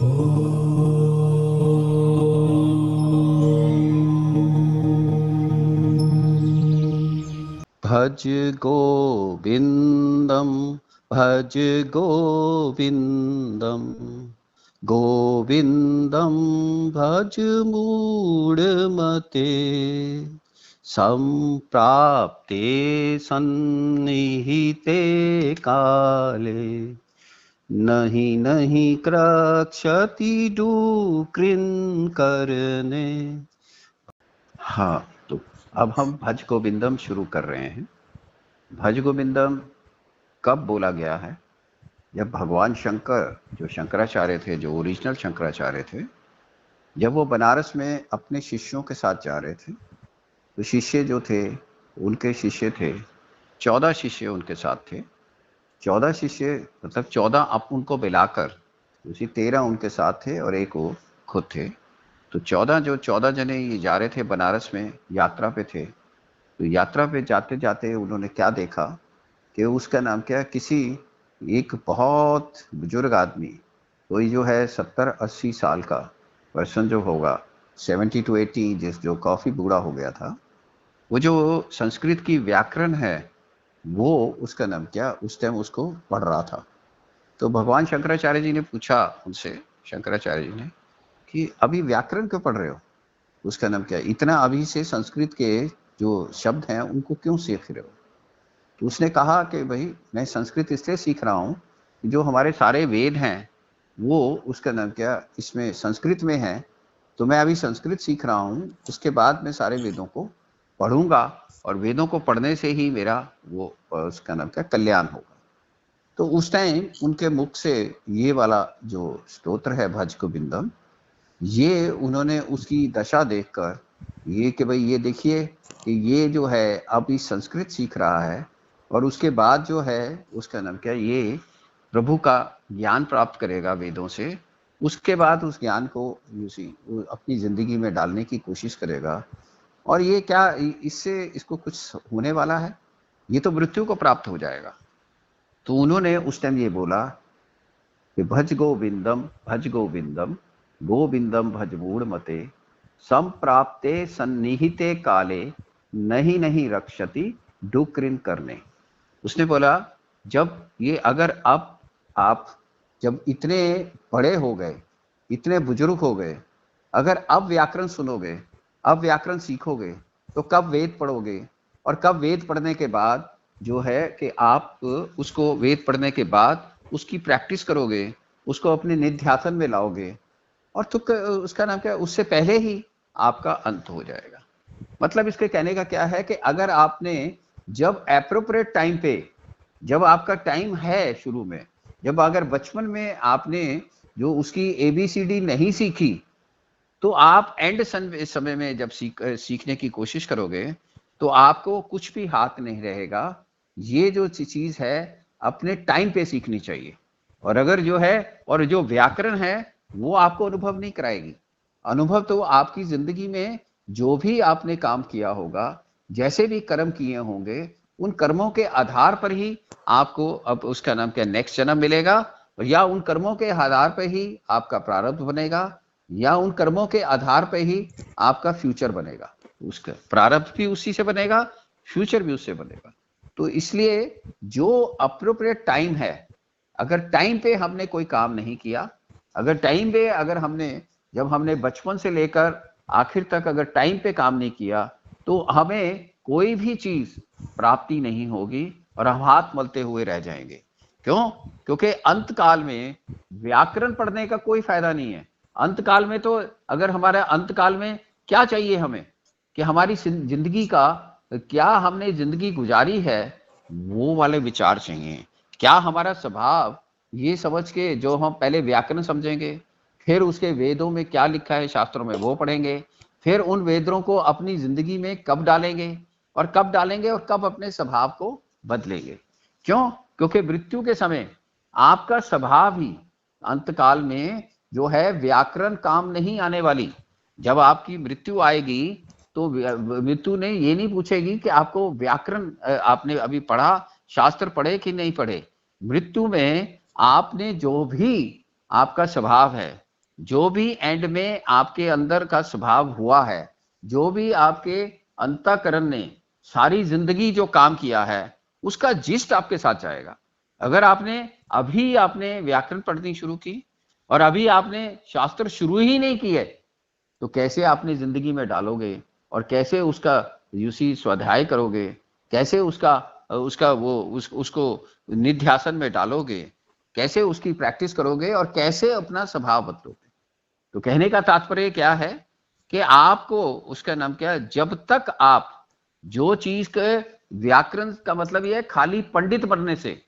भज गोविंदम भज गोविंदम गोविंदम भज मूढ़मते संप्राप्ते सन्निहिते काले नहीं नहीं क्रक्षति डुक्रिन करने। हाँ, तो अब हम भज गोविंदम शुरू कर रहे हैं। भज गोविंदम कब बोला गया है? जब भगवान शंकर, जो शंकराचार्य थे, जो ओरिजिनल शंकराचार्य थे, जब वो बनारस में अपने शिष्यों के साथ जा रहे थे, तो शिष्य जो थे, उनके शिष्य थे, 14 शिष्य उनके साथ थे। 14 शिष्य मतलब 14 आप उनको मिलाकर, उसी 13 उनके साथ थे और एक वो खुद थे। तो 14 जने ये जा रहे थे, बनारस में यात्रा पे थे। तो यात्रा पे जाते जाते उन्होंने क्या देखा कि उसका नाम क्या, किसी एक बहुत बुजुर्ग आदमी, कोई जो है 70-80 साल का पर्सन जो होगा, 70 to 80, जो काफ़ी बूढ़ा हो गया था, वो जो संस्कृत की व्याकरण है, वो उसका नाम क्या, उस टाइम उसको पढ़ रहा था। तो भगवान शंकराचार्य जी ने पूछा उनसे, शंकराचार्य जी ने, कि अभी व्याकरण क्यों पढ़ रहे हो? उसका नाम क्या, इतना अभी से संस्कृत के जो शब्द हैं उनको क्यों सीख रहे हो? तो उसने कहा कि भाई मैं संस्कृत इसलिए सीख रहा हूँ कि जो हमारे सारे वेद हैं वो उसका नाम क्या इसमें संस्कृत में है। तो मैं अभी संस्कृत सीख रहा हूँ, उसके बाद मैं सारे वेदों को पढ़ूंगा और वेदों को पढ़ने से ही मेरा वो उसका नाम क्या कल्याण होगा। तो उस टाइम उनके मुख से ये वाला जो स्तोत्र है भज गोविंदम, ये उन्होंने उसकी दशा देखकर, ये कि भाई ये देखिए कि ये जो है अभी संस्कृत सीख रहा है और उसके बाद जो है उसका नाम क्या, ये प्रभु का ज्ञान प्राप्त करेगा वेदों से, उसके बाद उस ज्ञान को उसी अपनी जिंदगी में डालने की कोशिश करेगा। और ये क्या इससे इसको कुछ होने वाला है? ये तो मृत्यु को प्राप्त हो जाएगा। तो उन्होंने उस टाइम ये बोला कि भज गोविंदम गोविंदम भज मूढ़मते संप्राप्ते सन्निहिते काले नहीं नहीं रक्षति डुक्रिन करने। उसने बोला, जब ये अगर अब आप जब इतने बड़े हो गए, इतने बुजुर्ग हो गए, अगर अब व्याकरण सुनोगे, अब व्याकरण सीखोगे, तो कब वेद पढ़ोगे? और कब वेद पढ़ने के बाद जो है कि आप उसको वेद पढ़ने के बाद उसकी प्रैक्टिस करोगे, उसको अपने निध्यासन में लाओगे, और तो उसका नाम क्या, उससे पहले ही आपका अंत हो जाएगा। मतलब इसके कहने का क्या है कि अगर आपने जब एप्रोप्रिएट टाइम पे, जब आपका टाइम है शुरू में, जब अगर बचपन में आपने जो उसकी एबीसीडी नहीं सीखी, तो आप एंड समय में जब सीखने की कोशिश करोगे तो आपको कुछ भी हाथ नहीं रहेगा। ये जो चीज है अपने टाइम पे सीखनी चाहिए। और अगर जो है, और जो व्याकरण है वो आपको अनुभव नहीं कराएगी। अनुभव तो आपकी जिंदगी में जो भी आपने काम किया होगा, जैसे भी कर्म किए होंगे, उन कर्मों के आधार पर ही आपको अब उसका नाम क्या नेक्स्ट जन्म मिलेगा, या उन कर्मों के आधार पर ही आपका प्रारब्ध बनेगा, या उन कर्मों के आधार पर ही आपका फ्यूचर बनेगा। उसका प्रारब्ध भी उसी से बनेगा, फ्यूचर भी उससे बनेगा। तो इसलिए जो अप्रोप्रिएट टाइम है, अगर टाइम पे हमने कोई काम नहीं किया, अगर टाइम पे अगर हमने, जब हमने बचपन से लेकर आखिर तक अगर टाइम पे काम नहीं किया, तो हमें कोई भी चीज प्राप्ति नहीं होगी और हम हाथ मलते हुए रह जाएंगे। क्यों? क्योंकि अंत काल में व्याकरण पढ़ने का कोई फायदा नहीं है। अंत काल में तो अगर हमारा अंत काल में क्या चाहिए हमें, कि हमारी जिंदगी का क्या हमने जिंदगी गुजारी है, वो वाले विचार चाहिए। क्या हमारा स्वभाव, ये समझ के जो हम पहले व्याकरण समझेंगे, फिर उसके वेदों में क्या लिखा है शास्त्रों में वो पढ़ेंगे, फिर उन वेदों को अपनी जिंदगी में कब डालेंगे, और कब डालेंगे और कब अपने स्वभाव को बदलेंगे। क्यों? क्योंकि मृत्यु के समय आपका स्वभाव ही अंतकाल में जो है व्याकरण काम नहीं आने वाली। जब आपकी मृत्यु आएगी तो मृत्यु ने ये नहीं पूछेगी कि आपको व्याकरण आपने अभी पढ़ा, शास्त्र पढ़े कि नहीं पढ़े। मृत्यु में आपने जो भी आपका स्वभाव है, जो भी एंड में आपके अंदर का स्वभाव हुआ है, जो भी आपके अंतःकरण ने सारी जिंदगी जो काम किया है, उसका जिस्ट आपके साथ जाएगा। अगर आपने व्याकरण पढ़नी शुरू की और अभी आपने शास्त्र शुरू ही नहीं किए, तो कैसे आपने जिंदगी में डालोगे और कैसे उसका स्वाध्याय करोगे, कैसे उसको निध्यासन में डालोगे, कैसे उसकी प्रैक्टिस करोगे और कैसे अपना स्वभाव बदलोगे। तो कहने का तात्पर्य क्या है कि आपको उसका नाम क्या है, जब तक आप जो चीज के व्याकरण का मतलब यह है खाली पंडित बनने से,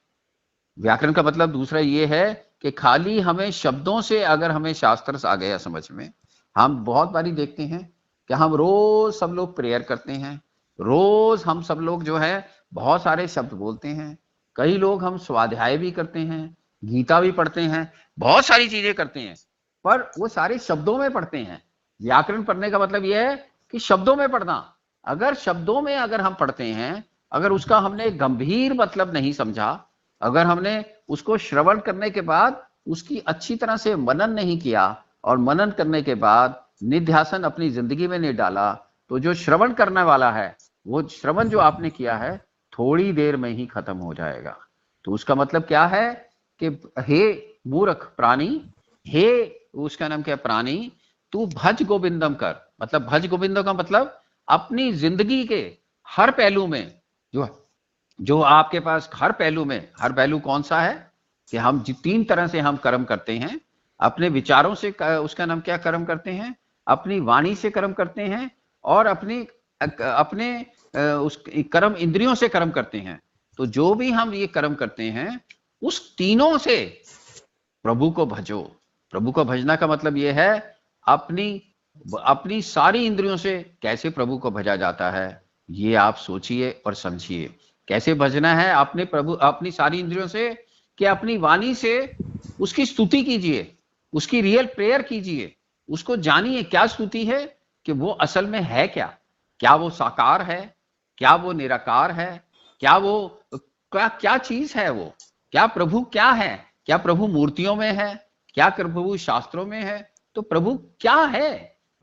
व्याकरण का मतलब दूसरा ये है कि खाली हमें शब्दों से अगर हमें शास्त्र आ गया समझ में, हम बहुत बारी देखते हैं कि हम रोज सब लोग प्रेयर करते हैं, रोज हम सब लोग जो है बहुत सारे शब्द बोलते हैं, कई लोग हम स्वाध्याय भी करते हैं, गीता भी पढ़ते हैं, बहुत सारी चीजें करते हैं, पर वो सारे शब्दों में पढ़ते हैं। व्याकरण पढ़ने का मतलब यह है कि शब्दों में पढ़ना। अगर शब्दों में अगर हम पढ़ते हैं, अगर उसका हमने गंभीर मतलब नहीं समझा, अगर हमने उसको श्रवण करने के बाद उसकी अच्छी तरह से मनन नहीं किया और मनन करने के बाद निध्यासन अपनी जिंदगी में नहीं डाला, तो जो श्रवण करने वाला है वो श्रवण जो आपने किया है थोड़ी देर में ही खत्म हो जाएगा। तो उसका मतलब क्या है कि हे मूर्ख प्राणी, हे उसका नाम क्या प्राणी, तू भज गोविंदम कर। मतलब भज गोविंदम का मतलब अपनी जिंदगी के हर पहलू में जो जो आपके पास हर पहलू कौन सा है कि हम तीन तरह से हम कर्म करते हैं। अपने विचारों से उसका नाम क्या कर्म करते हैं, अपनी वाणी से कर्म करते हैं और अपने उस कर्म इंद्रियों से कर्म करते हैं। तो जो भी हम ये कर्म करते हैं उस तीनों से प्रभु को भजो। प्रभु को भजना का मतलब ये है अपनी अपनी सारी इंद्रियों से कैसे प्रभु को भजा जाता है, ये आप सोचिए और समझिए। कैसे भजना है आपने प्रभु अपनी सारी इंद्रियों से, कि अपनी वाणी से उसकी स्तुति कीजिए, उसकी रियल प्रेयर कीजिए, उसको जानिए क्या स्तुति है, कि वो असल में है क्या, क्या वो साकार है, क्या वो निराकार है, क्या वो क्या चीज है, वो क्या प्रभु क्या है, क्या प्रभु मूर्तियों में है, क्या प्रभु शास्त्रों में है। तो प्रभु क्या है,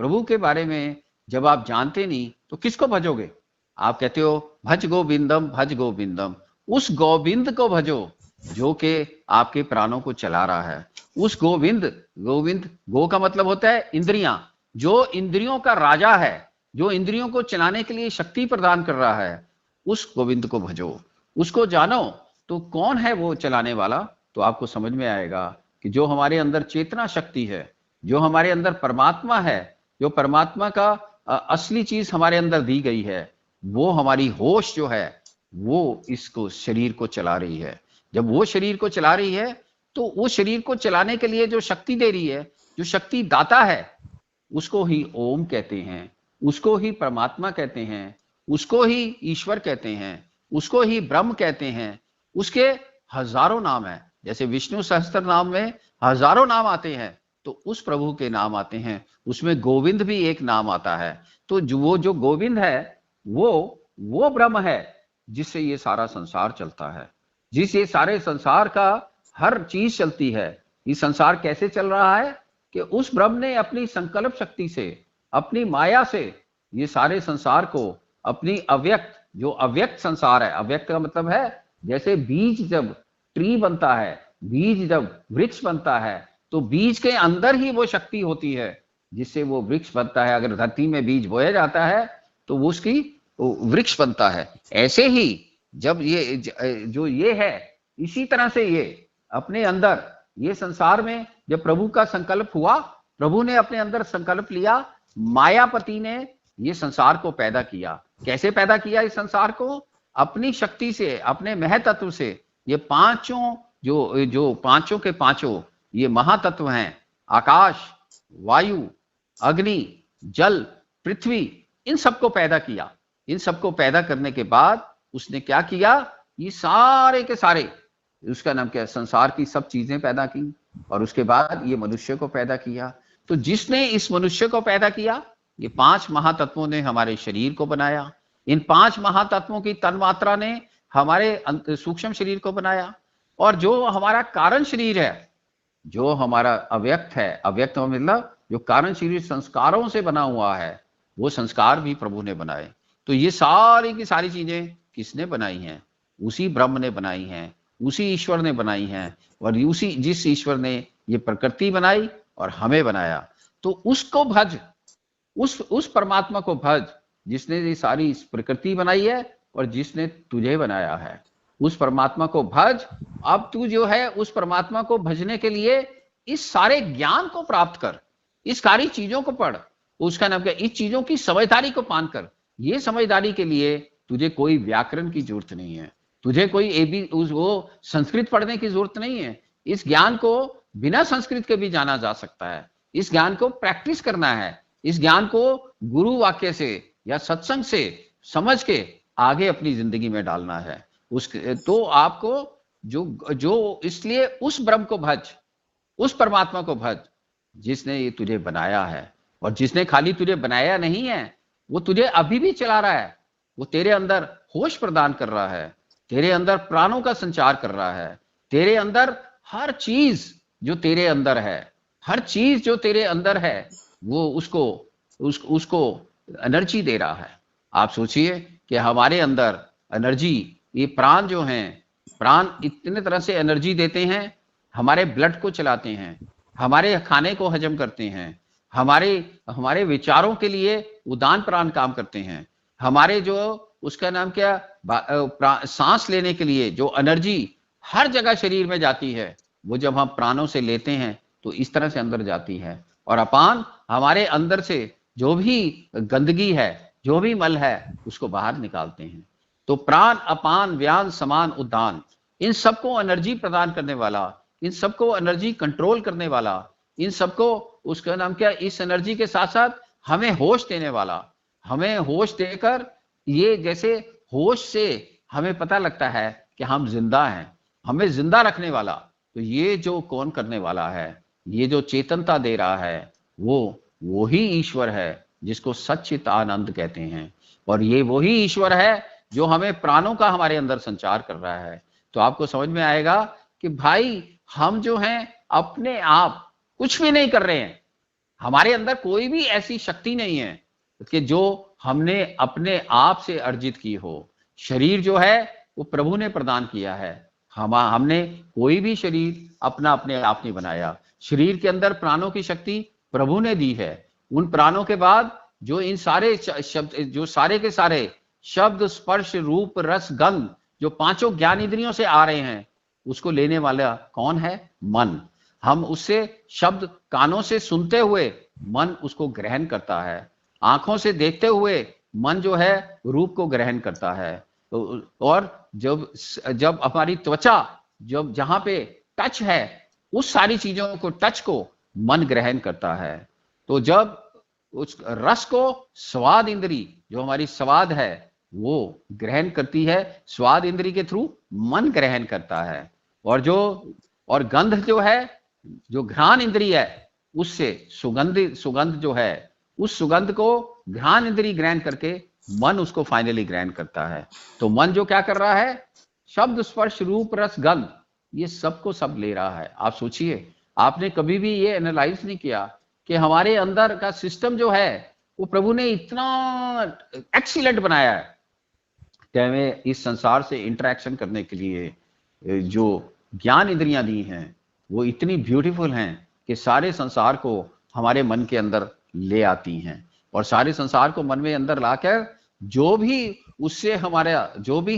प्रभु के बारे में जब आप जानते नहीं तो किसको भजोगे। आप कहते हो भज गोविंदम भज गोविंदम, उस गोविंद को भजो जो कि आपके प्राणों को चला रहा है। उस गोविंद गो का मतलब होता है इंद्रियां, जो इंद्रियों का राजा है, जो इंद्रियों को चलाने के लिए शक्ति प्रदान कर रहा है, उस गोविंद को भजो, उसको जानो। तो कौन है वो चलाने वाला, तो आपको समझ में आएगा कि जो हमारे अंदर चेतना शक्ति है, जो हमारे अंदर परमात्मा है, जो परमात्मा का असली चीज हमारे अंदर दी गई है, वो हमारी होश जो है वो इसको शरीर को चला रही है। जब वो शरीर को चला रही है तो वो शरीर को चलाने के लिए जो शक्ति दे रही है, जो शक्ति दाता है, उसको ही ओम कहते हैं, उसको ही परमात्मा कहते हैं, उसको ही ईश्वर कहते हैं, उसको ही ब्रह्म कहते हैं। उसके हजारों नाम है, जैसे विष्णु सहस्त्र नाम में हजारों नाम आते हैं, तो उस प्रभु के नाम आते हैं, उसमें गोविंद भी एक नाम आता है। तो जो गोविंद है वो ब्रह्म है जिससे ये सारा संसार चलता है, जिस ये सारे संसार का हर चीज चलती है। ये संसार कैसे चल रहा है कि उस ब्रह्म ने अपनी संकल्प शक्ति से, अपनी माया से ये सारे संसार को अपनी जो अव्यक्त संसार है, अव्यक्त का मतलब है जैसे बीज जब ट्री बनता है, बीज जब वृक्ष बनता है, तो बीज के अंदर ही वो शक्ति होती है जिससे वो वृक्ष बनता है। अगर धरती में बीज बोया जाता है तो वो उसकी वृक्ष बनता है। ऐसे ही जब ये है, इसी तरह से ये अपने अंदर ये संसार में जब प्रभु का संकल्प हुआ, प्रभु ने अपने अंदर संकल्प लिया, मायापति ने ये संसार को पैदा किया। कैसे पैदा किया इस संसार को? अपनी शक्ति से, अपने महतत्व से। ये पांचों जो पांचों के पांचों ये महातत्व हैं, आकाश, वायु, अग्नि, जल, पृथ्वी, इन सबको पैदा किया। इन सबको पैदा करने के बाद उसने क्या किया, ये सारे के सारे, उसका नाम क्या है, संसार की सब चीजें पैदा की और उसके बाद ये मनुष्य को पैदा किया। तो जिसने इस मनुष्य को पैदा किया, ये पांच महातत्वों ने हमारे शरीर को बनाया। इन पांच महातत्वों की तन्मात्रा ने हमारे सूक्ष्म शरीर को बनाया। और जो हमारा कारण शरीर है, जो हमारा अव्यक्त है, अव्यक्त मतलब जो कारण शरीर संस्कारों से बना हुआ है, वो संस्कार भी प्रभु ने बनाए। तो ये सारी की सारी चीजें किसने बनाई हैं? उसी ब्रह्म ने बनाई हैं, उसी ईश्वर ने बनाई हैं। और उसी जिस ईश्वर ने ये प्रकृति बनाई और हमें बनाया, तो उसको भज, उस परमात्मा को भज जिसने ये सारी प्रकृति बनाई है और जिसने तुझे बनाया है। उस परमात्मा को भज। अब तू जो है उस परमात्मा को भजने के लिए इस सारे ज्ञान को प्राप्त कर, इस सारी चीजों को पढ़, उसका नाम क्या, इस चीजों की समझदारी को पान कर। ये समझदारी के लिए तुझे कोई व्याकरण की जरूरत नहीं है, तुझे कोई वो संस्कृत पढ़ने की जरूरत नहीं है। इस ज्ञान को बिना संस्कृत के भी जाना जा सकता है। इस ज्ञान को प्रैक्टिस करना है, इस ज्ञान को गुरु वाक्य से या सत्संग से समझ के आगे अपनी जिंदगी में डालना है। तो आपको जो इसलिए उस ब्रह्म को भज, उस परमात्मा को भज जिसने ये तुझे बनाया है। और जिसने खाली तुझे बनाया नहीं है, वो तुझे अभी भी चला रहा है। वो तेरे अंदर होश प्रदान कर रहा है, तेरे अंदर प्राणों का संचार कर रहा है, तेरे अंदर हर चीज जो तेरे अंदर है, हर चीज जो तेरे अंदर है, वो उसको एनर्जी दे रहा है। आप सोचिए कि हमारे अंदर एनर्जी, ये प्राण जो हैं, प्राण इतने तरह से एनर्जी देते हैं, हमारे ब्लड को चलाते हैं, हमारे खाने को हजम करते हैं, हमारे विचारों के लिए उदान प्राण काम करते हैं, हमारे जो उसका नाम क्या, सांस लेने के लिए जो एनर्जी हर जगह शरीर में जाती है, वो जब हम प्राणों से लेते हैं तो इस तरह से अंदर जाती है। और अपान हमारे अंदर से जो भी गंदगी है, जो भी मल है, उसको बाहर निकालते हैं। तो प्राण, अपान, व्यान, समान, उद्दान, इन सबको एनर्जी प्रदान करने वाला, इन सबको एनर्जी कंट्रोल करने वाला, इन सबको उसका नाम क्या, इस एनर्जी के साथ साथ हमें होश देने वाला, हमें होश देकर, ये जैसे होश से हमें पता लगता है कि हम जिंदा हैं, हमें जिंदा रखने वाला, तो ये जो कौन करने वाला है, ये जो चेतनता दे रहा है, वो ही ईश्वर है जिसको सच्चित आनंद कहते हैं। और ये वही ईश्वर है जो हमें प्राणों का हमारे अंदर संचार कर रहा है। तो आपको समझ में आएगा कि भाई हम जो हैं अपने आप कुछ भी नहीं कर रहे हैं, हमारे अंदर कोई भी ऐसी शक्ति नहीं है कि जो हमने अपने आप से अर्जित की हो। शरीर जो है वो प्रभु ने प्रदान किया है, हमने कोई भी शरीर अपने आप नहीं बनाया। शरीर के अंदर प्राणों की शक्ति प्रभु ने दी है। उन प्राणों के बाद जो इन सारे शब्द, जो सारे के सारे शब्द, स्पर्श, रूप, रस, गंध, जो पांचों ज्ञान इंद्रियों से आ रहे हैं, उसको लेने वाला कौन है? मन। हम उससे शब्द कानों से सुनते हुए मन उसको ग्रहण करता है, आंखों से देखते हुए मन जो है रूप को ग्रहण करता है। और जब हमारी त्वचा, जब जहां पे टच है, उस सारी चीजों को, टच को मन ग्रहण करता है। तो जब उस रस को स्वाद इंद्री, जो हमारी स्वाद है, वो ग्रहण करती है, स्वाद इंद्री के थ्रू मन ग्रहण करता है। और गंध जो है, जो घ्राण इंद्री है, उससे सुगंध जो है, उस सुगंध को घ्राण इंद्री ग्रहण करके मन उसको फाइनली ग्रहण करता है। तो मन जो क्या कर रहा है, शब्द, स्पर्श, रूप, रस, गंध, ये सबको सब ले रहा है। आप सोचिए, आपने कभी भी ये एनालाइज नहीं किया कि हमारे अंदर का सिस्टम जो है वो प्रभु ने इतना एक्सीलेंट बनाया है कि हमें इस संसार से इंटरेक्शन करने के लिए जो ज्ञान इंद्रियां दी हैं वो इतनी ब्यूटीफुल हैं कि सारे संसार को हमारे मन के अंदर ले आती हैं। और सारे संसार को मन में अंदर लाकर जो भी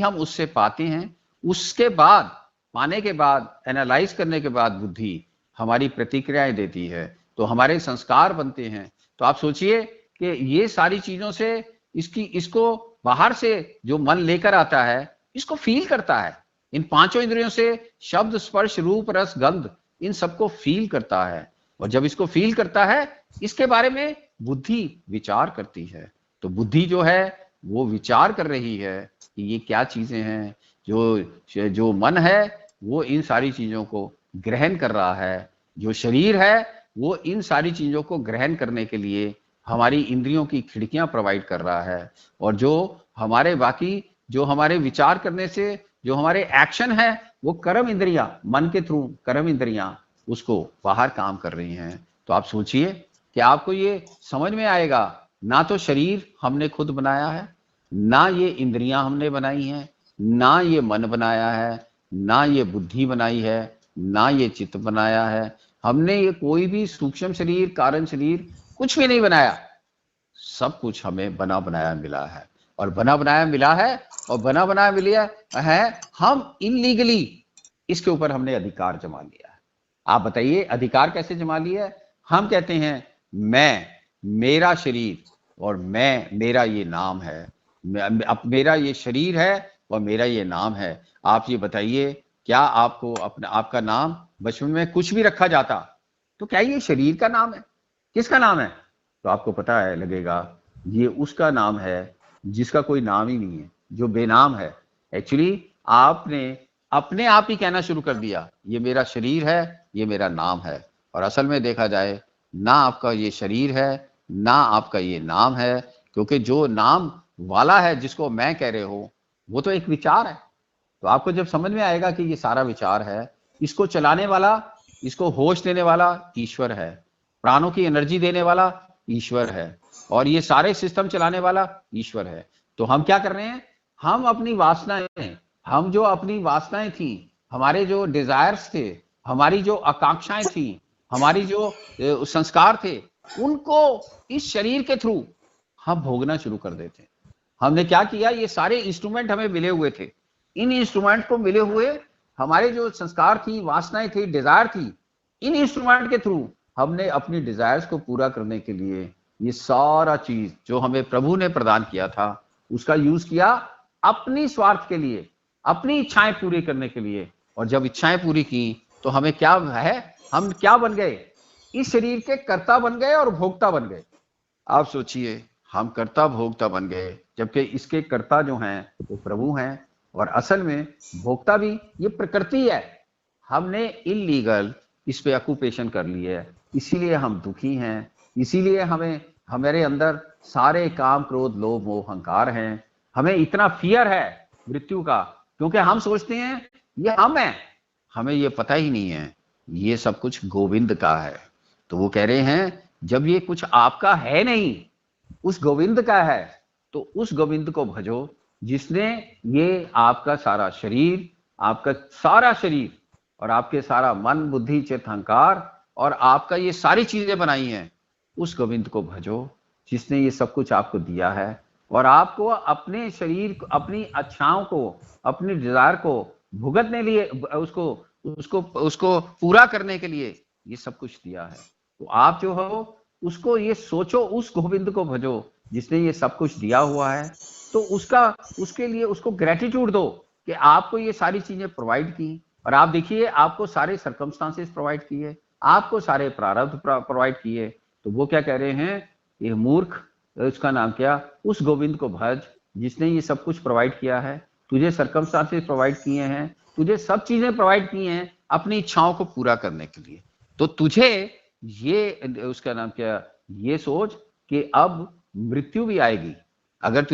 हम उससे पाते हैं, उसके बाद, पाने के बाद, एनालाइज करने के बाद बुद्धि हमारी प्रतिक्रियाएं देती है, तो हमारे संस्कार बनते हैं। तो आप सोचिए कि ये सारी चीजों से इसको बाहर से जो मन लेकर आता है, इसको फील करता है। इन पांचों इंद्रियों से शब्द, स्पर्श, रूप, रस, गंध, इन सबको फील करता है। और जब इसको फील करता है, इसके बारे में बुद्धि विचार करती है। तो बुद्धि जो है वो विचार कर रही है कि ये क्या चीजें हैं। जो मन है वो इन सारी चीजों को ग्रहण कर रहा है। जो शरीर है वो इन सारी चीजों को ग्रहण करने के लिए हमारी इंद्रियों की खिड़कियां प्रोवाइड कर रहा है। और जो हमारे बाकी, जो हमारे विचार करने से जो हमारे एक्शन है, वो कर्म इंद्रियां, मन के थ्रू कर्म इंद्रियां उसको बाहर काम कर रही हैं, तो आप सोचिए कि आपको ये समझ में आएगा, ना तो शरीर हमने खुद बनाया है, ना ये इंद्रियां हमने बनाई हैं, ना ये मन बनाया है, ना ये बुद्धि बनाई है, ना ये चित्त बनाया है। हमने ये कोई भी सूक्ष्म शरीर, कारण शरीर कुछ भी नहीं बनाया। सब कुछ हमें बना बनाया मिला है, और बना बनाया मिला है, और बना बनाया मिला है, हम इलीगली इसके ऊपर हमने अधिकार जमा लिया है। आप बताइए अधिकार कैसे जमा लिया है? हम कहते हैं मैं, मेरा शरीर और मैं, मेरा ये नाम है, मेरा ये शरीर है और मेरा ये नाम है। आप ये बताइए, क्या आपको अपना आपका नाम बचपन में कुछ भी रखा जाता तो क्या ये शरीर का नाम है? किसका नाम है? तो आपको पता है लगेगा ये उसका नाम है जिसका कोई नाम ही नहीं है, जो बेनाम है। एक्चुअली आपने अपने आप ही कहना शुरू कर दिया ये मेरा शरीर है, ये मेरा नाम है। और असल में देखा जाए ना आपका ये शरीर है, ना आपका ये नाम है, क्योंकि जो नाम वाला है जिसको मैं कह रहे हो वो तो एक विचार है। तो आपको जब समझ में आएगा कि ये सारा विचार है, इसको चलाने वाला, इसको होश देने वाला ईश्वर है, प्राणों की एनर्जी देने वाला ईश्वर है, और ये सारे सिस्टम चलाने वाला ईश्वर है। तो हम क्या कर रहे हैं? हम अपनी वासनाएं, हम जो अपनी वासनाएं थी, हमारे जो डिजायर्स थे, हमारी जो आकांक्षाएं थी, हमारी जो संस्कार थे, उनको इस शरीर के थ्रू हम भोगना शुरू कर देते हैं। हमने क्या किया? ये सारे इंस्ट्रूमेंट हमें मिले हुए थे, इन इंस्ट्रूमेंट को मिले हुए हमारे जो संस्कार थी, वासनाएं थी, डिजायर थी, इन इंस्ट्रूमेंट के थ्रू हमने अपनी डिजायर्स को पूरा करने के लिए ये सारा चीज जो हमें प्रभु ने प्रदान किया था उसका यूज किया अपनी स्वार्थ के लिए, अपनी इच्छाएं पूरी करने के लिए। और जब इच्छाएं पूरी की तो हमें क्या है? हम क्या बन गए? इस शरीर के कर्ता बन गए और भोक्ता बन गए। आप सोचिए, हम कर्ता भोक्ता बन गए, जबकि इसके कर्ता जो हैं वो प्रभु हैं, और असल में भोक्ता भी ये प्रकृति है। हमने इलीगल इस पे ऑक्यूपेशन कर ली है, इसीलिए हम दुखी हैं, इसीलिए हमें, हमारे अंदर सारे काम, क्रोध, लोभ, मोह, अहंकार हैं। हमें इतना फियर है मृत्यु का, क्योंकि हम सोचते हैं ये हम हैं, हमें ये पता ही नहीं है ये सब कुछ गोविंद का है। तो वो कह रहे हैं जब ये कुछ आपका है नहीं, उस गोविंद का है, तो उस गोविंद को भजो जिसने ये आपका सारा शरीर, आपका सारा शरीर और आपके सारा मन, बुद्धि, चित्त, अहंकार और आपका ये सारी चीजें बनाई हैं। उस गोविंद को भजो जिसने ये सब कुछ आपको दिया है, और आपको अपने शरीर, अपनी इच्छाओं को, अपनी डिजायर को भुगतने लिए, उसको उसको उसको पूरा करने के लिए ये सब कुछ दिया है। तो आप जो हो उसको ये सोचो, उस गोविंद को भजो जिसने ये सब कुछ दिया हुआ है। तो उसका, उसके लिए उसको ग्रेटिट्यूड दो कि आपको ये सारी चीजें प्रोवाइड की, और आप देखिए आपको सारे सर्कमस्टांसेस प्रोवाइड किए, आपको सारे प्रारब्ध प्रोवाइड किए। तो वो क्या कह रहे हैं? ये मूर्ख, उसका नाम क्या, उस गोविंद को भज जिसने ये सब कुछ प्रोवाइड किया है, तुझे सर्कमस्टांसेस प्रोवाइड किए हैं, तुझे सब चीजें प्रोवाइड की हैं अपनी इच्छाओं को पूरा करने के लिए। तो तुझे ये, उसका नाम क्या, ये सोच कि अब मृत्यु भी आएगी। अगर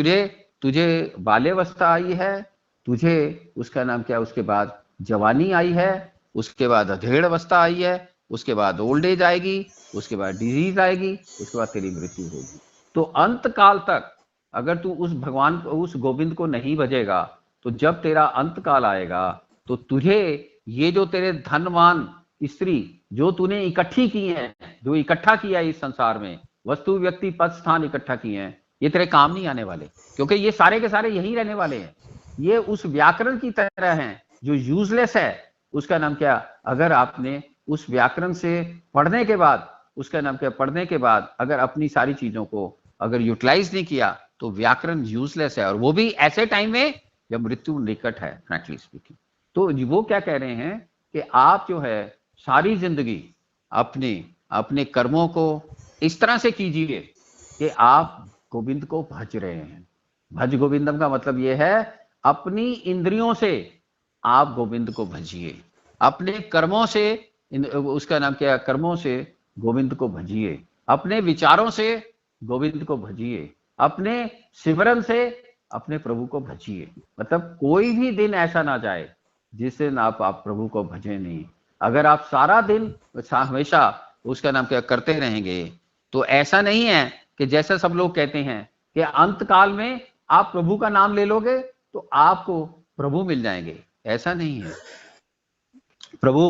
तुझे बाल्यावस्था आई है, तुझे उसका नाम क्या, उसके बाद जवानी आई है, उसके बाद अधेड़ अवस्था आई है, उसके बाद ओल्ड एज आएगी, उसके बाद डिजीज आएगी, उसके बाद तेरी मृत्यु होगी। तो अंत काल तक अगर तू उस भगवान, उस गोविंद को नहीं भजेगा, तो जब तेरा अंत काल आएगा तो तुझे ये जो तेरे धनवान स्त्री जो तूने इकट्ठी की है, जो इकट्ठा किया है इस संसार में, वस्तु, व्यक्ति, पद, स्थान इकट्ठा किए हैं, ये तेरे काम नहीं आने वाले, क्योंकि ये सारे के सारे यही रहने वाले हैं। ये उस व्याकरण की तरह हैं जो यूजलेस है। उसका नाम क्या, अगर आपने उस व्याकरण से पढ़ने के बाद, उसका नाम क्या, पढ़ने के बाद अगर अपनी सारी चीजों को अगर यूटिलाइज नहीं किया तो व्याकरण यूजलेस है, और वो भी ऐसे टाइम में जब मृत्यु निकट है, फ्रैंकली स्पीकिंग। तो वो क्या कह रहे हैं कि आप जो है सारी जिंदगी अपने अपने कर्मों को इस तरह से कीजिए कि आप गोविंद को भज रहे हैं। भज गोविंदम का मतलब यह है अपनी इंद्रियों से आप गोविंद को भजिए, अपने कर्मों से, उसका नाम क्या, कर्मों से गोविंद को भजिए, अपने विचारों से गोविंद को भजिए, अपने सिमरन से अपने प्रभु को भजिए। मतलब कोई भी दिन ऐसा ना जाए जिस दिन आप प्रभु को भजे नहीं। अगर आप सारा दिन हमेशा उसका नाम क्या करते रहेंगे, तो ऐसा नहीं है कि जैसा सब लोग कहते हैं कि अंत काल में आप प्रभु का नाम ले लोगे तो आपको प्रभु मिल जाएंगे। ऐसा नहीं है। प्रभु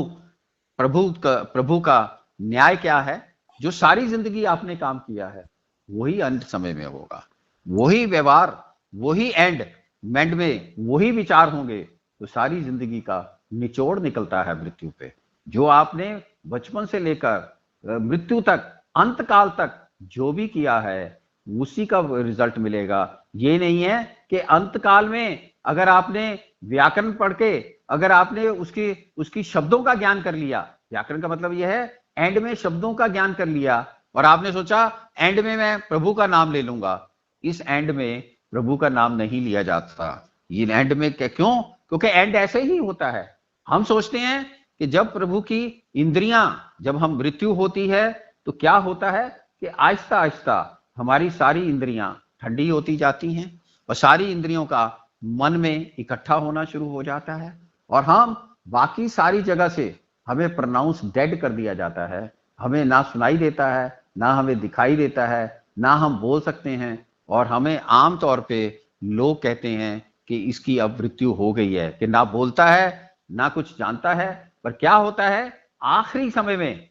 प्रभु का न्याय क्या है? जो सारी जिंदगी आपने काम किया है वही अंत समय में होगा, वही व्यवहार, वही एंड में वही विचार होंगे। तो सारी जिंदगी का निचोड़ निकलता है मृत्यु पे। जो आपने बचपन से लेकर मृत्यु तक, अंत काल तक जो भी किया है उसी का रिजल्ट मिलेगा। ये नहीं है कि अंत काल में अगर आपने व्याकरण पढ़ के अगर आपने उसकी शब्दों का ज्ञान कर लिया, व्याकरण का मतलब यह है एंड में शब्दों का ज्ञान कर लिया, और आपने सोचा एंड में मैं प्रभु का नाम ले लूंगा। इस एंड में प्रभु का नाम नहीं लिया जाता। ये एंड में क्यों? क्योंकि एंड ऐसे ही होता है। हम सोचते हैं कि जब प्रभु की इंद्रियां, जब हम मृत्यु होती है तो क्या होता है कि आहिस्ता आहिस्ता हमारी सारी इंद्रियां ठंडी होती जाती हैं और सारी इंद्रियों का मन में इकट्ठा होना शुरू हो जाता है, और हम बाकी सारी जगह से हमें प्रोनाउंस डेड कर दिया जाता है। हमें ना सुनाई देता है, ना हमें दिखाई देता है, ना हम बोल सकते हैं, और हमें आम तौर पे लोग कहते हैं कि इसकी अब मृत्यु हो गई है, कि ना बोलता है ना कुछ जानता है। पर क्या होता है आखिरी समय में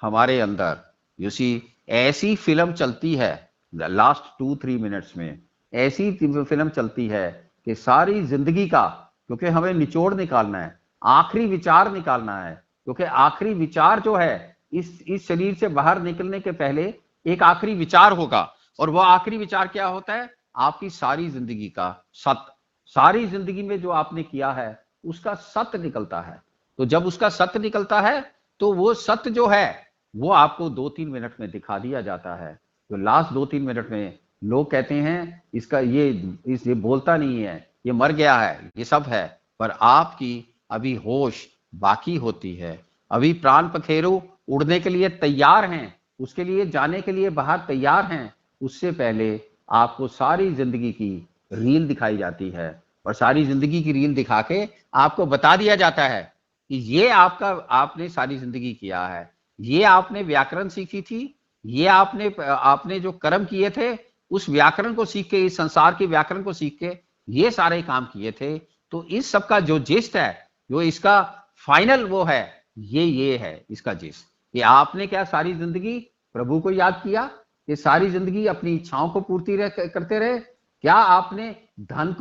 हमारे अंदर, यू सी, ऐसी फिल्म चलती है लास्ट 2-3 मिनट्स में, ऐसी फिल्म चलती है कि सारी जिंदगी का, क्योंकि हमें निचोड़ निकालना है, आखिरी विचार निकालना है, क्योंकि आखिरी विचार जो है इस शरीर से बाहर निकलने के पहले एक आखिरी विचार होगा, और वह आखिरी विचार क्या होता है? आपकी सारी जिंदगी का सत्य, सारी जिंदगी में जो आपने किया है उसका सत्य निकलता है। तो जब उसका सत्य निकलता है तो वो सत्य जो है वो आपको 2-3 मिनट में दिखा दिया जाता है। तो लास्ट 2-3 मिनट में लोग कहते हैं इसका ये बोलता नहीं है, ये मर गया है, ये सब है, पर आपकी अभी होश बाकी होती है। अभी प्राण पखेरु उड़ने के लिए तैयार हैं, उसके लिए जाने के लिए बाहर तैयार हैं। उससे पहले आपको सारी जिंदगी की रील दिखाई जाती है, और सारी जिंदगी की रील दिखा के आपको बता दिया जाता है कि ये आपने सारी जिंदगी किया है, ये आपने व्याकरण सीखी थी, ये आपने जो कर्म किए थे उस व्याकरण को सीख के, इस संसार के व्याकरण को सीख के ये सारे काम किए थे। तो इस सब का जो जिस्ट है, जो इसका फाइनल वो है, ये है इसका जिस्ट, कि आपने क्या सारी जिंदगी प्रभु को याद किया, कि सारी जिंदगी अपनी इच्छाओं को पूर्ति करते रहे? क्या आपने धन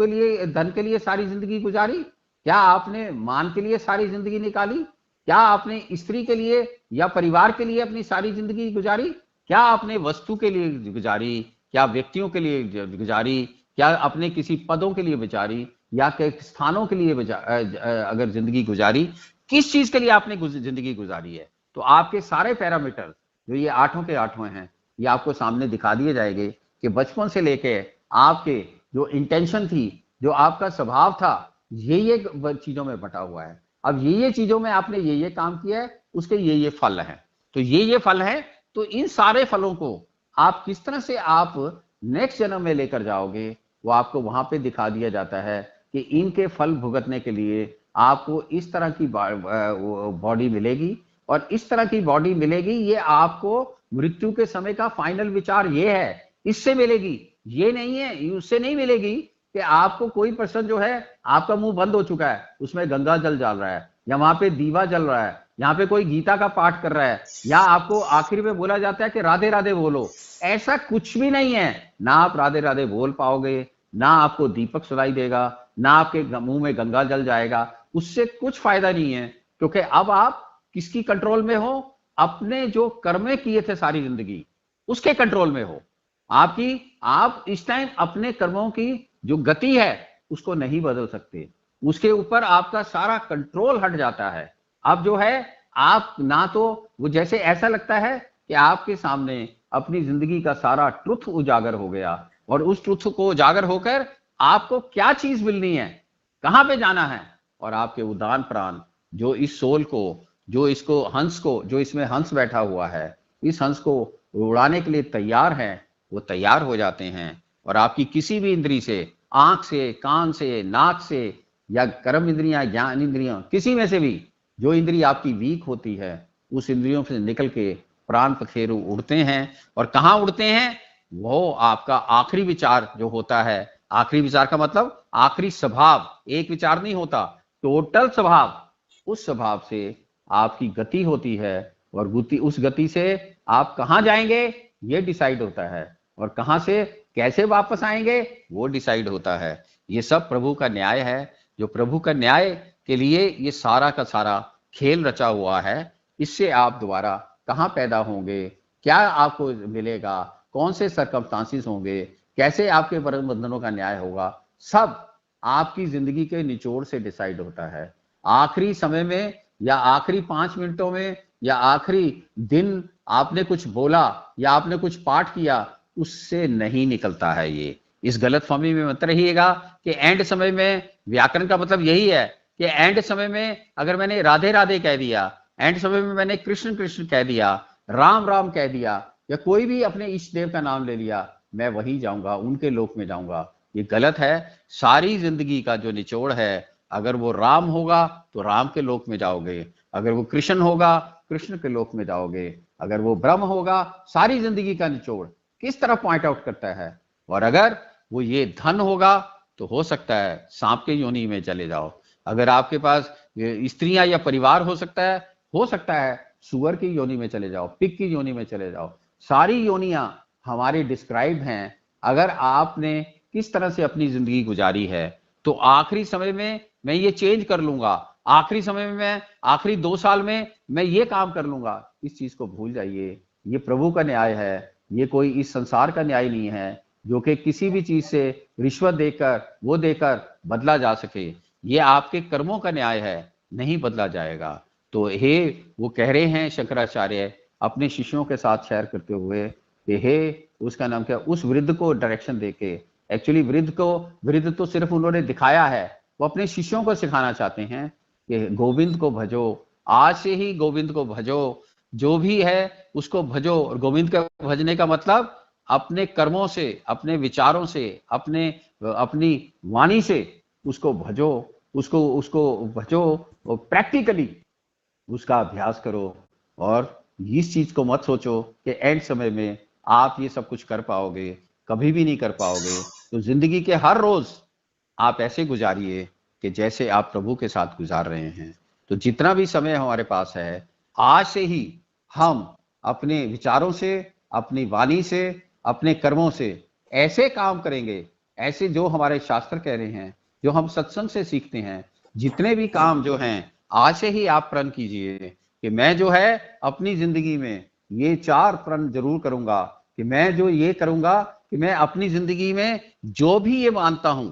के लिए सारी जिंदगी गुजारी? क्या आपने मान के लिए सारी जिंदगी निकाली? क्या आपने स्त्री के लिए या परिवार के लिए अपनी सारी जिंदगी गुजारी? क्या आपने वस्तु के लिए गुजारी? क्या व्यक्तियों के लिए गुजारी? क्या अपने किसी पदों के लिए गुजारी, या स्थानों के लिए अगर जिंदगी गुजारी? किस चीज के लिए आपने जिंदगी गुजारी है? तो आपके सारे पैरामीटर जो ये 8 के 8 हैं, ये आपको सामने दिखा दिए जाएंगे कि बचपन से लेके आपके जो इंटेंशन थी, जो आपका स्वभाव था, ये चीजों में बटा हुआ है। अब ये चीजों में आपने ये काम किया है, उसके ये फल हैं। तो ये फल है। तो इन सारे फलों को आप किस तरह से आप नेक्स्ट जन्म में लेकर जाओगे, वो आपको वहां पे दिखा दिया जाता है कि इनके फल भुगतने के लिए आपको इस तरह की बॉडी मिलेगी, और इस तरह की बॉडी मिलेगी, ये आपको मृत्यु के समय का फाइनल विचार ये है, इससे मिलेगी। ये नहीं है, उससे नहीं मिलेगी कि आपको कोई पर्सन जो है, आपका मुंह बंद हो चुका है, उसमें गंगा जल डाल रहा है, या वहां पे दीवा जल रहा है, यहाँ पे कोई गीता का पाठ कर रहा है, या आपको आखिर में बोला जाता है कि राधे राधे बोलो। ऐसा कुछ भी नहीं है। ना आप राधे राधे बोल पाओगे, ना आपको दीपक सुनाई देगा, ना आपके मुंह में गंगा जल जाएगा। उससे कुछ फायदा नहीं है, क्योंकि अब आप किसकी कंट्रोल में हो? अपने जो कर्म किए थे सारी जिंदगी, उसके कंट्रोल में हो। आप इस टाइम अपने कर्मों की जो गति है उसको नहीं बदल सकते, उसके ऊपर आपका सारा कंट्रोल हट जाता है। अब जो है आप ना तो वो, जैसे ऐसा लगता है कि आपके सामने अपनी जिंदगी का सारा ट्रुथ उजागर हो गया, और उस ट्रुथ को उजागर होकर आपको क्या चीज मिलनी है, कहां पे जाना है, और आपके उदान प्राण जो इस सोल को, जो इसको हंस को, जो इसमें हंस बैठा हुआ है, इस हंस को उड़ाने के लिए तैयार है, वो तैयार हो जाते हैं। और आपकी किसी भी इंद्री से, आंख से, कान से, नाक से, या कर्म इंद्रियां, ज्ञान इंद्रियां, किसी में से भी जो इंद्रिय आपकी वीक होती है उस इंद्रियों से निकल के प्राण पखेरु उड़ते हैं। और कहाँ उड़ते हैं? वो आपका आखिरी विचार जो होता है, आखिरी विचार का मतलब आखिरी स्वभाव, एक विचार नहीं होता, टोटल स्वभाव, उस स्वभाव से आपकी गति होती है। और गति, उस गति से आप कहाँ जाएंगे ये डिसाइड होता है, और कहाँ से कैसे वापस आएंगे वो डिसाइड होता है। ये सब प्रभु का न्याय है। जो प्रभु का न्याय के लिए ये सारा का सारा खेल रचा हुआ है। इससे आप दोबारा कहाँ पैदा होंगे, क्या आपको मिलेगा, कौन से सर्कमस्टांसिस होंगे, कैसे आपके बंधनों का न्याय होगा, सब आपकी जिंदगी के निचोड़ से डिसाइड होता है। आखिरी समय में या आखिरी 5 मिनटों में या आखिरी दिन आपने कुछ बोला या आपने कुछ पाठ किया, उससे नहीं निकलता है ये। इस गलतफहमी में मत रहिएगा कि एंड समय में, व्याकरण का मतलब यही है कि एंड समय में अगर मैंने राधे राधे कह दिया, एंड समय में मैंने कृष्ण कृष्ण कह दिया, राम राम कह दिया, या कोई भी अपने इष्ट देव का नाम ले लिया, मैं वही जाऊंगा, उनके लोक में जाऊंगा। ये गलत है। सारी जिंदगी का जो निचोड़ है, अगर वो राम होगा तो राम के लोक में जाओगे, अगर वो कृष्ण होगा कृष्ण के लोक में जाओगे, अगर वो ब्रह्म होगा, सारी जिंदगी का निचोड़ किस तरफ पॉइंट आउट करता है। और अगर वो ये धन होगा तो हो सकता है सांप के योनि में चले जाओ, अगर आपके पास स्त्रियां या परिवार हो सकता है सुअर की योनि में चले जाओ, पिग की योनि में चले जाओ। सारी योनियां हमारी डिस्क्राइब हैं। अगर आपने किस तरह से अपनी जिंदगी गुजारी है, तो आखिरी समय में मैं ये चेंज कर लूंगा, आखिरी समय में मैं, आखिरी 2 साल में मैं ये काम कर लूंगा, इस चीज को भूल जाइए। ये प्रभु का न्याय है, ये कोई इस संसार का न्याय नहीं है जो कि किसी भी चीज से रिश्वत देकर, वो देकर बदला जा सके। ये आपके कर्मों का न्याय है, नहीं बदला जाएगा। तो हे, वो कह रहे हैं शंकराचार्य अपने शिष्यों के साथ शेयर करते हुए कि हे, उसका नाम क्या, उस वृद्ध को डायरेक्शन देके, एक्चुअली वृद्ध तो सिर्फ उन्होंने दिखाया है, वो अपने शिष्यों को सिखाना चाहते हैं कि गोविंद को भजो, आज से ही गोविंद को भजो, जो भी है उसको भजो। और गोविंद का भजने का मतलब अपने कर्मों से, अपने विचारों से, अपनी वाणी से उसको भजो, उसको भजो, और प्रैक्टिकली उसका अभ्यास करो। और इस चीज को मत सोचो कि एंड समय में आप ये सब कुछ कर पाओगे, कभी भी नहीं कर पाओगे। तो जिंदगी के हर रोज आप ऐसे गुजारिए कि जैसे आप प्रभु के साथ गुजार रहे हैं। तो जितना भी समय हमारे पास है, आज से ही हम अपने विचारों से, अपनी वाणी से, अपने कर्मों से ऐसे काम करेंगे, ऐसे जो हमारे शास्त्र कह रहे हैं, जो हम सत्संग से सीखते हैं, जितने भी काम जो हैं, आज से ही आप प्रण कीजिए कि मैं जो है अपनी जिंदगी में ये 4 प्रण जरूर करूंगा, कि मैं जो ये करूंगा कि मैं अपनी जिंदगी में जो भी ये मानता हूं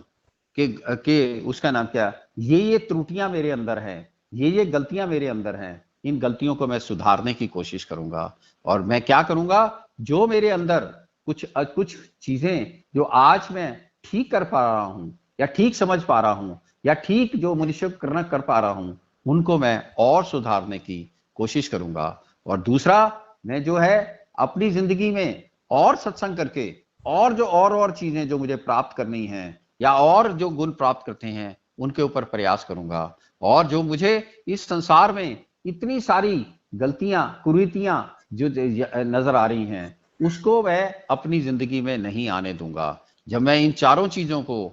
कि उसका नाम क्या, ये त्रुटियां मेरे अंदर हैं, ये गलतियां मेरे अंदर हैं, इन गलतियों को मैं सुधारने की कोशिश करूंगा। और मैं क्या करूंगा, जो मेरे अंदर कुछ चीजें जो आज मैं ठीक कर पा रहा हूं, या ठीक समझ पा रहा हूं, या ठीक जो मनुष्य करना कर पा रहा हूं, उनको मैं और सुधारने की कोशिश करूंगा। और दूसरा, मैं जो है अपनी जिंदगी में और सत्संग करके, और जो और चीजें जो मुझे प्राप्त करनी है, या और जो गुण प्राप्त करते हैं, उनके ऊपर प्रयास करूंगा। और जो मुझे इस संसार में इतनी सारी गलतियां, कुरीतियां जो नजर आ रही हैं, उसको मैं अपनी जिंदगी में नहीं आने दूंगा। जब मैं इन चारों चीजों को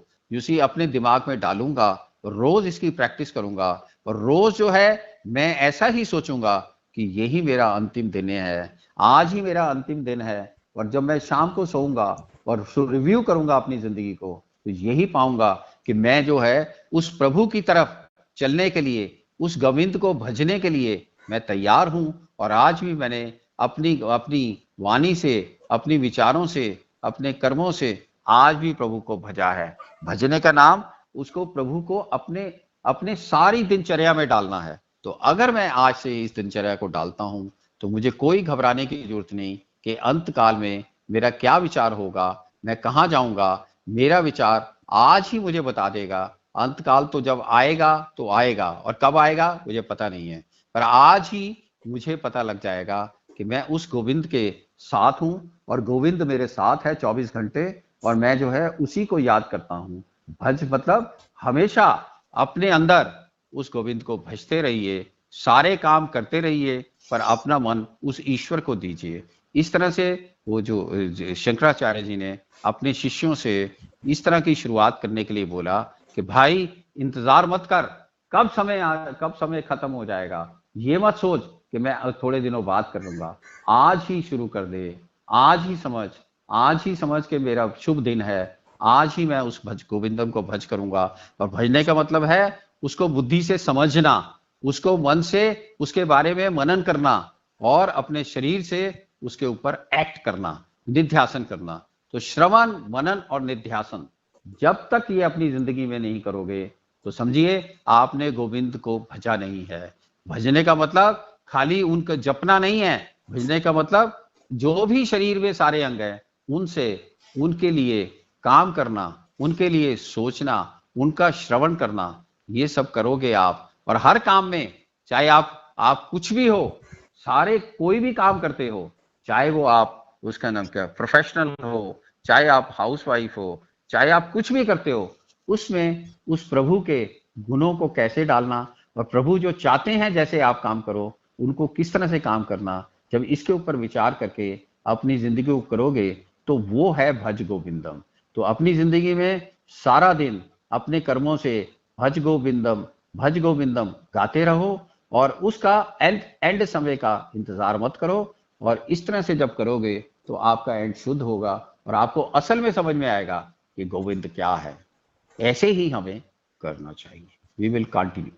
अपने दिमाग में डालूंगा, रोज इसकी प्रैक्टिस करूंगा, और रोज जो है मैं ऐसा ही सोचूंगा कि यही मेरा अंतिम दिन है, आज ही मेरा अंतिम दिन है। और जब मैं शाम को सोऊंगा और रिव्यू करूंगा अपनी जिंदगी को, तो यही पाऊंगा कि मैं जो है उस प्रभु की तरफ चलने के लिए, उस गोविंद को भजने के लिए मैं तैयार हूं। और आज भी मैंने अपनी वाणी से, अपनी विचारों से, अपने कर्मों से आज भी प्रभु को भजा है। भजने का नाम उसको, प्रभु को अपने सारी दिनचर्या में डालना है। तो अगर मैं आज से इस दिनचर्या को डालता हूं, तो मुझे कोई घबराने की जरूरत नहीं कि अंत काल में मेरा क्या विचार होगा, मैं कहाँ जाऊंगा। मेरा विचार आज ही मुझे बता देगा। अंत काल तो जब आएगा तो आएगा, और कब आएगा मुझे पता नहीं है, पर आज ही मुझे पता लग जाएगा कि मैं उस गोविंद के साथ हूं, और गोविंद मेरे साथ है 24 घंटे, और मैं जो है उसी को याद करता हूं। भज मतलब हमेशा अपने अंदर उस गोविंद को भजते रहिए, सारे काम करते रहिए पर अपना मन उस ईश्वर को दीजिए। इस तरह से वो जो शंकराचार्य जी ने अपने शिष्यों से इस तरह की शुरुआत करने के लिए बोला कि भाई इंतजार मत कर, कब समय खत्म हो जाएगा, ये मत सोच कि मैं थोड़े दिनों बाद कर लूंगा। आज ही शुरू कर दे, आज ही समझ, आज ही समझ के मेरा शुभ दिन है, आज ही मैं उस भज गोविंदम को भज करूंगा। और भजने का मतलब है उसको बुद्धि से समझना, उसको मन से उसके बारे में मनन करना और अपने शरीर से उसके ऊपर एक्ट करना, निध्यासन करना। तो श्रवण, मनन और निध्यासन जब तक ये अपनी जिंदगी में नहीं करोगे तो समझिए आपने गोविंद को भजा नहीं है। भजने का मतलब खाली उनका जपना नहीं है, भजने का मतलब जो भी शरीर में सारे अंग हैं उनसे उनके लिए काम करना, उनके लिए सोचना, उनका श्रवण करना, ये सब करोगे आप। और हर काम में चाहे आप कुछ भी हो, सारे कोई भी काम करते हो, चाहे वो आप उसका नाम क्या प्रोफेशनल हो, चाहे आप हाउसवाइफ हो, चाहे आप कुछ भी करते हो, उसमें उस प्रभु के गुणों को कैसे डालना और प्रभु जो चाहते हैं जैसे आप काम करो उनको किस तरह से काम करना, जब इसके ऊपर विचार करके अपनी जिंदगी को करोगे तो वो है भज गोविंदम। तो अपनी जिंदगी में सारा दिन अपने कर्मों से भज गोविंदम गाते रहो और उसका एंड समय का इंतजार मत करो। और इस तरह से जब करोगे तो आपका एंड शुद्ध होगा और आपको असल में समझ में आएगा कि गोविंद क्या है। ऐसे ही हमें करना चाहिए। We will continue.